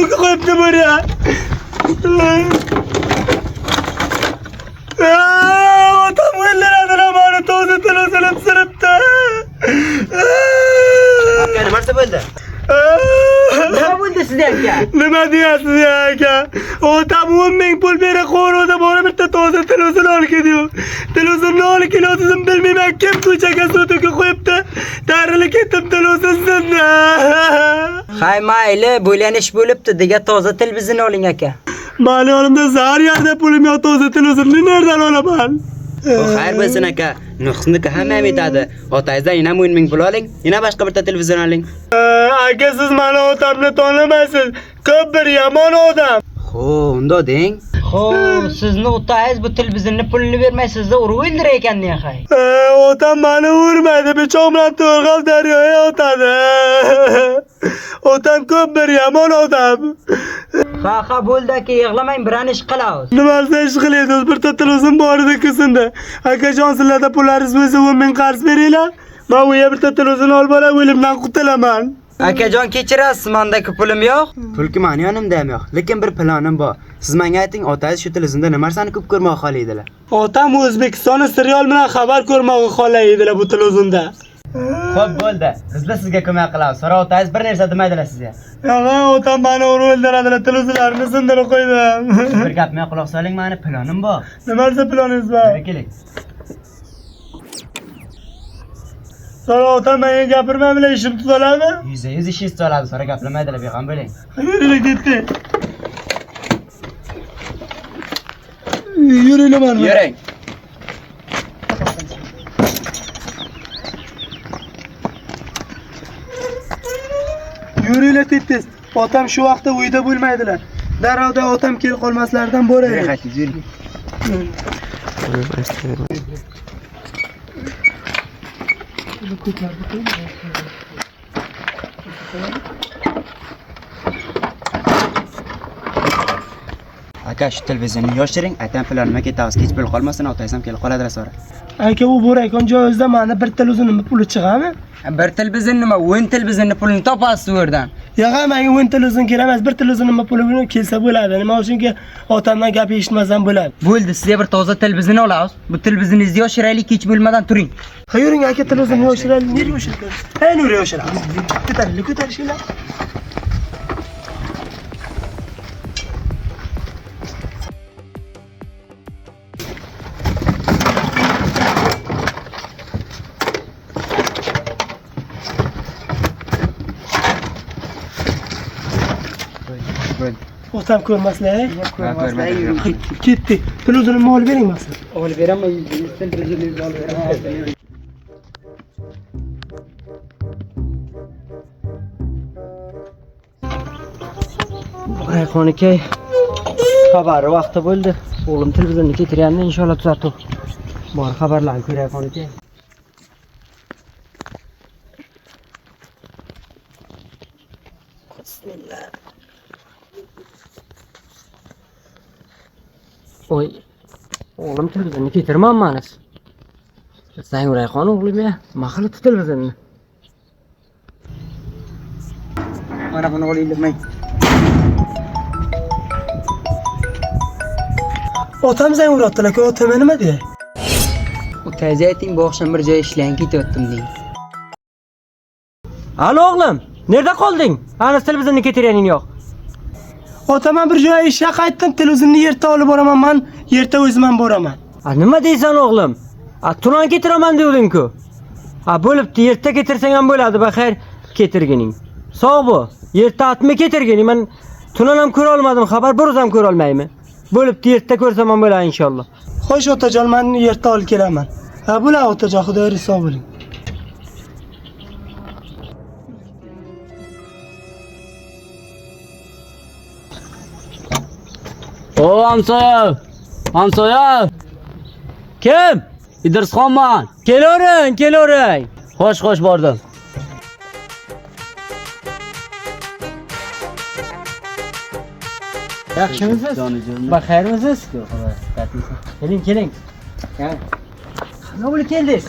to'kib qo'yibdi bura. Otam o'ldiradilar meni, to'g'ri tilozilib siribdi. Aka, nima bo'ldi? Nima bo'ldi sizga aka? Nima deyapsiz aka? Otam 10 ming pul berib qo'rg'onda borib bitta toza televizor olib keldi. Televizorni olib keldim, bilmayman kim ko'chaga suv to'kib qo'yibdi. Tarilib ketdim televizorni. Hay mayli, bo'ylanish bo'libdi, degan toza televizorni oling aka. Mani olimda zar yerda pulim yo'q, toza televizorni nerdan olaman? Xayr bo'lsin aka. Nuqsniki hamma aytadi. Otangizdan yana 10 ming pul oling, yana boshqa bitta televizor oling. Aka, siz mani otamni tonimaysiz. Ko'p bir yomon odam. Xo'p, unda deng. Xo'p, sizni otangiz bu televizorni pulini bermaysizda urib o'ldirar ekan deya xay. Otam meni urmaydi, pichoq bilan to'g'rab daryoga otadi. Otam ko'p bir yomon odam. Ha, bo'ldi aka, yig'lamang, biron ish qilamiz. Nimasini ish qilyapsiz? Bitta televizor bor edi kusunda. Akajon, sizlarda pullaringiz bo'lsa 10 ming qarz beringlar. Men u yerda bitta televizor olib olay, o'limdan qutulaman. Akajon, kechirasiz, mendagi pulim yo'q. Pulki meni yonimda ham yo'q, lekin bir planim bor. Siz menga ayting, otangiz shu televizorda nima narsani ko'p ko'rmoq xohlaydilar? Otam O'zbekiston serial bilan xabar ko'rmoqni xohlaydilar bu televizorda. Xo'p, bo'ldi. Bizlar sizga ko'mak qilamiz. So'ra otangiz bir narsa demaydilar sizga. Yo'q, otam meni urib o'ldiradilar, televizorlarni sindirib qo'ydim. Bir gapga quloq soling, meni planim bor. Nima planingiz bor? Keling. So'ra otam menga gapirmay bilan ishim tuzaladimi? 100% ishingiz tuzaladi, so'ra gaplamaydilar, beg'am bo'ling. Yurib ketdi. Yuringlar mana. Yuring. Yuringlar tez. Otam shu vaqtda uyda bo'lmaydilar. Darrovda otam kelib qolmaslaridan boraylik. Qaytib yuring. Aka, shu televizorni yoshiring, aytam planimga ketamiz. Kech bo'lib qolmasin, otangiz ham kelib qoladilar sonra. Aka, u bo'rakon joyizda meni bir televizorning puli chiqadimi? Bir televizor nima? 10 televizorning pulini topasiz u yerdan. Yo'q, menga 10 televizor kerak emas, bir televizorning puli bilan kelsa bo'ladi. Nima uchunki otamdan gap eshitmasam bo'ladi. Bo'ldi, sizga bir toza televizorni olamiz. Bu televizoringizni yoshiraylik, kech bo'lmadan turing. Ha, yuring aka, televizorni yoshiraylik. Nega yoshiramiz? Hey, nuri yoshiramiz. Ko'tarishinglar. Otam ko'rmaslar. Ketdi. Televizorni olib bering maqsad. Olib beraman, televizoringizni olib beraman. Rayhon aka, xabari vaqti bo'ldi. O'g'lim televizorni keltiryapti, inshaalloh tuzatib. Bor xabarlarni ko'ray Rayhon aka. Bismillah. Oy, o'g'lim televizorni keltirmanmaniz. Sang Rayhon o'g'lim ya, mahalla televizorni. Mana buni olinglar. Otam zang uratdilar, otam nima deydi? Otangizga ayting, bu oqshom bir joy ishlayman, ketyaptim deng. Alo o'g'lim, nereda qolding? Ana televizorni keltirganing yo'q. Otam bir joyga ishga qaytdim, televizorni yerda olib boraman, men yerda o'zim ham boraman. Nima deysan o'g'lim? Tunan ketiraman devding-ku. Bo'libdi, yerda ketirsang ham bo'ladi, baxayr ketirgining. Sog' bo'l. Yerda atma ketirgining. Men tunan ham ko'ra olmadim, xabar bir o'zim ko'ra olmayman. Bo'libdi, yerda ko'rsam ham bo'ladi inshaalloh. Xo'sh otajon, men yerda olib kelaman. Bo'lar otajon, xudoyingiz sog' bo'ling. O hamsoya! Hamsoya! Kim? İdrisxonman. Kelavering. Xo'sh, bordim. Yaxshimisiz? Baxayrmisiz? Keling. Qana bo'lib keldingiz?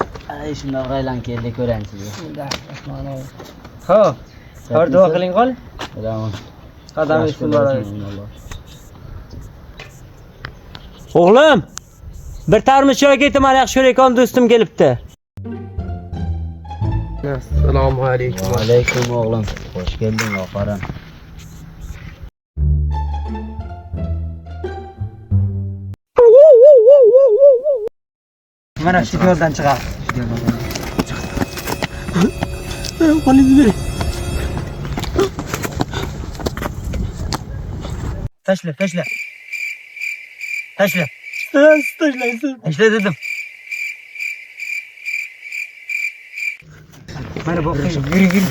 Shundoq g'aylan keldi ko'rang sizga. Xo'p. Duo qiling qol. Bilaman. Qadam etsin boraver. O'g'lim, bir tarmus choy ketaman, yaxshi ko'rayotgan do'stim kelibdi. Assalomu alaykum. Alaykum o'g'lim. Xush kelding ofarin. Mana shu yo'ldan chiqar. Tashla. Tashla dedim. Mana bu yürü.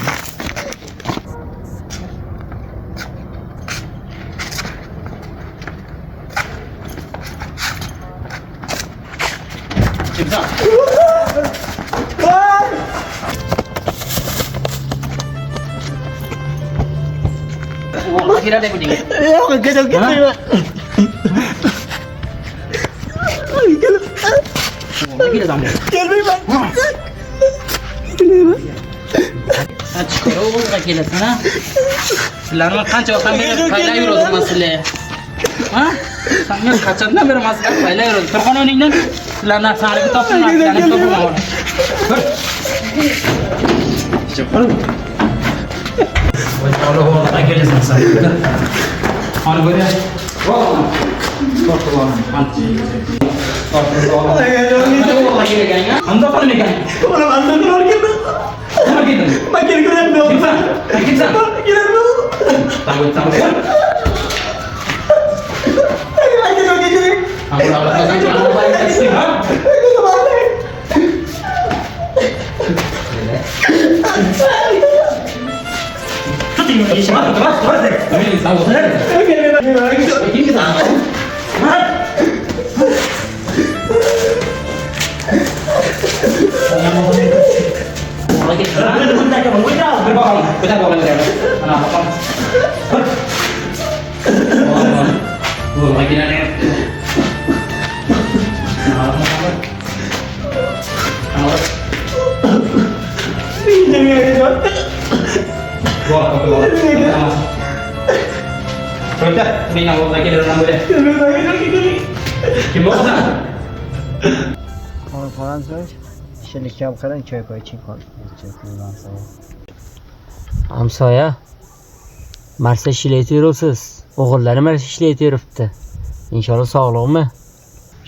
Sizlarni qancha vaqtdan beri payla yuribsiz sizlar? Ha? Sangan qachondan beri maskan payla yuribsiz? Turg'on o'rningdan sizlarni sariga topdim, sizlarni topaman. Voy Alloh Alloh akelasan sen. Ana böyle. Vallahi. Korktular. Anti. Korktular. Anda qolmagan. Oğlum andan var gibi. Nima dedin? Ben geri göremiyorum. Kimsan? Kimsan? Giremiyorum. Tamam. Allah kazanç Allah etsin ha. Falan söyle. Şimdi kam qarang choy qo'y iching qol. Hamsoya, Marsa ishlayverasiz. O'g'illarim mana ishlayveribdi. Inshaalloh sog'likmi?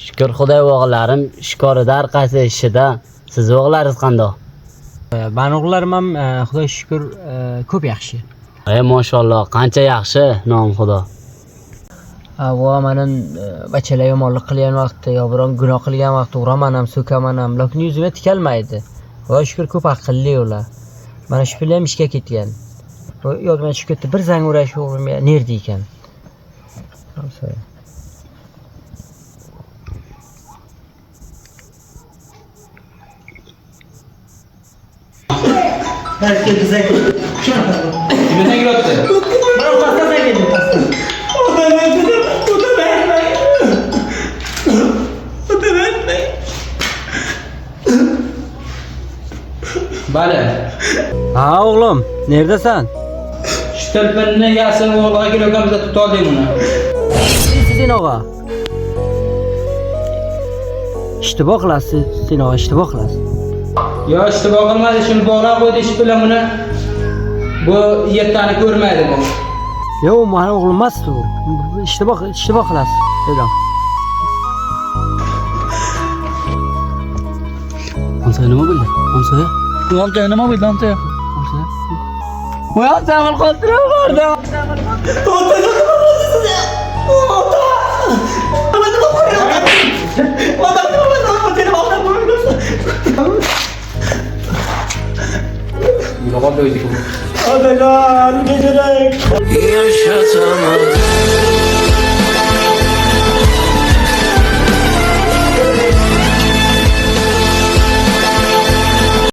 Shukr Xudoy o'g'illarim shukoridan orqasi ishida. Siz o'g'illaringiz qanday? Mani o'g'illarim ham Xudoga shukr ko'p yaxshi. Mashalloh, qancha yaxshi, nom Xudo. Va mening bachalar yomonlik qilgan vaqtda yo biron gunoh qilgan vaqtda uraman ham, so'kaman ham, lekin yuzimga tikalmaydi. Xudoga shukr ko'p aqlli ular. Mana shu pullar ham ishga ketgan. Yodimdan chiqib ketdi, bir zang urash o'g'limga nerda ekan. Hamsoya. Belki bize Kimden girotti? ben pasta da geldim pasta. O da ben. Bale. Ha o'g'lim, neredasan? Şu telefonni yasın o'g'liga kilogrammda tutib oldim uni. Sen og'a. İştibah qilasiz, sen og'a iştibah qilasiz. Yo işte bakılmadı şunu bog'lab qo'ydi ish bilan buni. Bu yettani ko'rmaydi bu. Yo'q, mani o'g'lim emas u. İştibah qilasiz, dedim. Hamsoya nima bo'ldi? Hamsoya? Hamsoya nima bo'ldi Hamsoya? Hamsoya? Voy Samil qoltirib bordi. Adalar geceler. Yaşatamadım